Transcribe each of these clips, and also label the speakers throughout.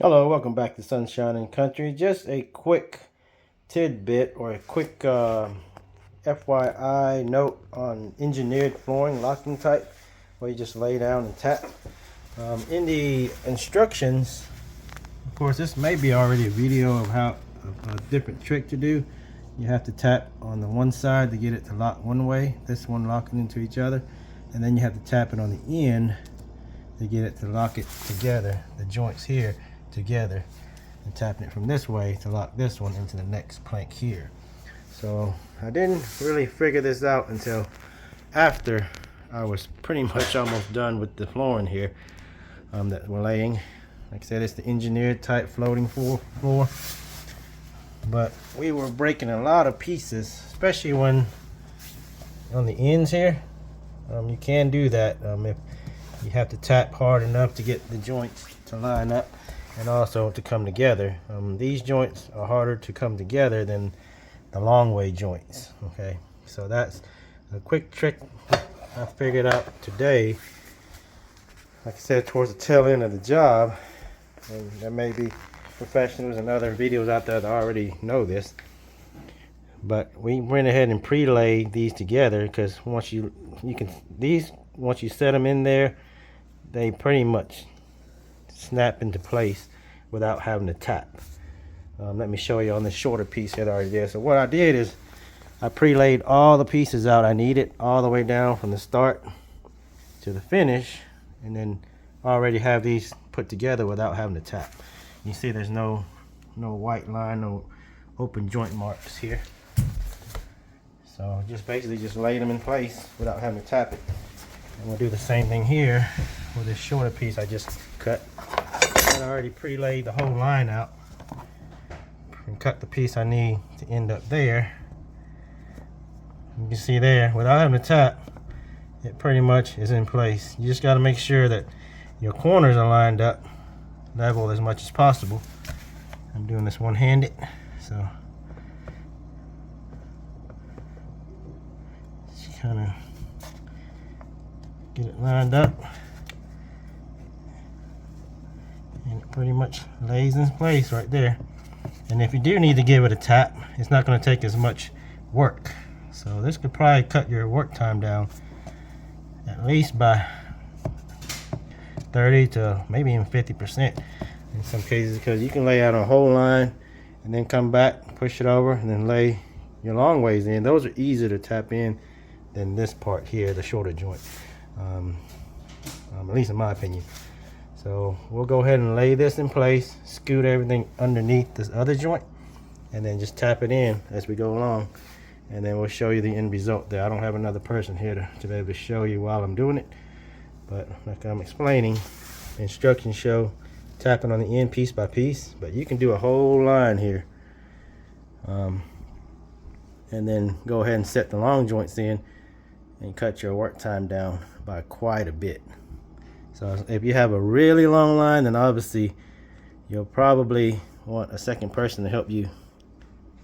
Speaker 1: Hello, welcome back to Sunshine and Country. Just a quick tidbit or a quick FYI note on engineered flooring locking type, where you just lay down and tap. In the instructions, of course, this may be already a video of how a different trick to do. You have to tap on the one side to get it to lock one way, this one locking into each other, and then you have to tap it on the end to get it to lock it together, the joints here together, and tapping it from this way to lock this one into the next plank here. So I didn't really figure this out until after I was pretty much almost done with the flooring here that we're laying. Like I said, it's the engineered type floating floor, but we were breaking a lot of pieces, especially when on the ends here. You can do that if you have to tap hard enough to get the joints to line up and also to come together. These joints are harder to come together than the long way joints. Okay, so that's a quick trick I figured out today. Like I said, towards the tail end of the job, and there may be professionals and other videos out there that already know this, but we went ahead and pre-laid these together because once you set them in there, they pretty much snap into place without having to tap. Let me show you on this shorter piece that I already did. So what I did is I pre-laid all the pieces out I needed all the way down from the start to the finish, and then already have these put together without having to tap. You see there's no white line, no open joint marks here. So just basically just lay them in place without having to tap it. And we'll do the same thing here with this shorter piece I just cut. I already pre-laid the whole line out and cut the piece I need to end up there. You can see there, without having to tap, it pretty much is in place. You just got to make sure that your corners are lined up level as much as possible. I'm doing this one-handed, so just kind of get it lined up, and it pretty much lays in place right there. And if you do need to give it a tap, it's not going to take as much work. So this could probably cut your work time down at least by 30 to maybe even 50% in some cases, because you can lay out a whole line and then come back, push it over, and then lay your long ways in. Those are easier to tap in than this part here, the shorter joint, at least in my opinion. So we'll go ahead and lay this in place, scoot everything underneath this other joint, and then just tap it in as we go along, and then we'll show you the end result there. I don't have another person here to be able to show you while I'm doing it, but like I'm explaining, instructions show tapping on the end piece by piece, but you can do a whole line here, and then go ahead and set the long joints in and cut your work time down by quite a bit. So if you have a really long line, then obviously you'll probably want a second person to help you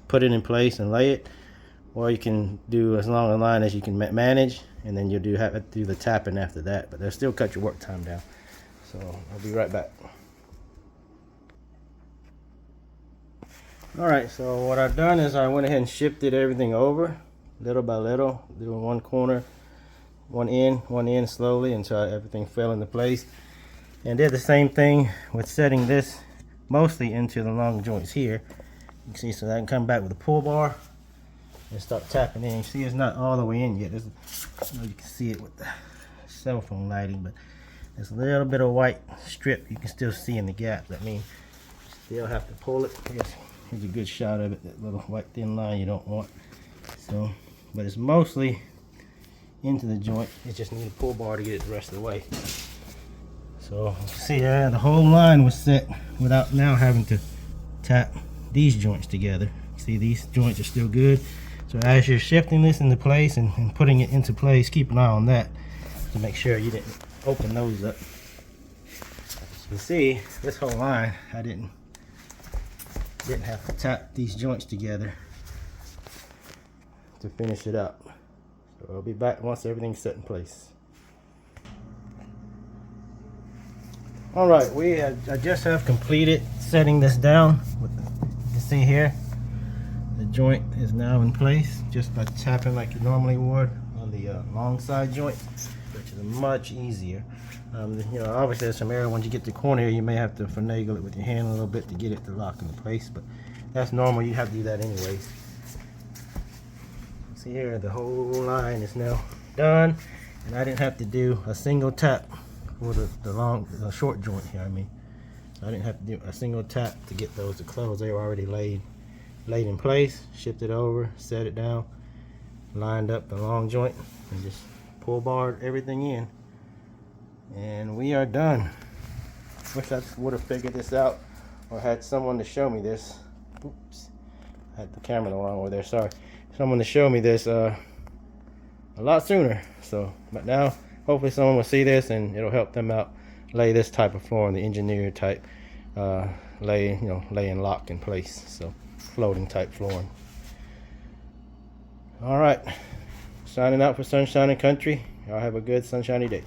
Speaker 1: put it in place and lay it, or you can do as long a line as you can manage, and then you'll have to do the tapping after that, but they'll still cut your work time down. So I'll be right back. Alright, so what I've done is I went ahead and shifted everything over little by little, doing one corner, one end slowly until everything fell into place, and did the same thing with setting this mostly into the long joints here. You can see, so I can come back with a pull bar and start tapping in. You see it's not all the way in yet. You can see it with the cell phone lighting, but there's a little bit of white strip you can still see in the gap. That means you still have to pull it. Here's a good shot of it, that little white thin line you don't want. So, but it's mostly into the joint. It just needs a pull bar to get it the rest of the way. So you can see there, the whole line was set without now having to tap these joints together. See, these joints are still good. So as you're shifting this into place and putting it into place, keep an eye on that to make sure you didn't open those up. As you can see, this whole line, I didn't have to tap these joints together to finish it up. So I'll be back once everything's set in place. All right, I just have completed setting this down. You can see here, the joint is now in place just by tapping like you normally would on the long side joint, which is much easier. You know, obviously there's some area once you get the corner here, you may have to finagle it with your hand a little bit to get it to lock into place, but that's normal. You have to do that anyways. See here, the whole line is now done, and I didn't have to do a single tap for the short joint here. I mean, I didn't have to do a single tap to get those to close. They were already laid in place. Shifted over, set it down, lined up the long joint, and just pull barred everything in, and we are done. Wish I would have figured this out or had someone to show me this. Oops, I had the camera the wrong way there. Sorry. Someone to show me this a lot sooner. So, but now hopefully someone will see this and it'll help them out lay this type of flooring, the engineered type, lay and lock in place. So, floating type flooring. All right, signing out for Sunshine and Country. Y'all have a good sunshiny day.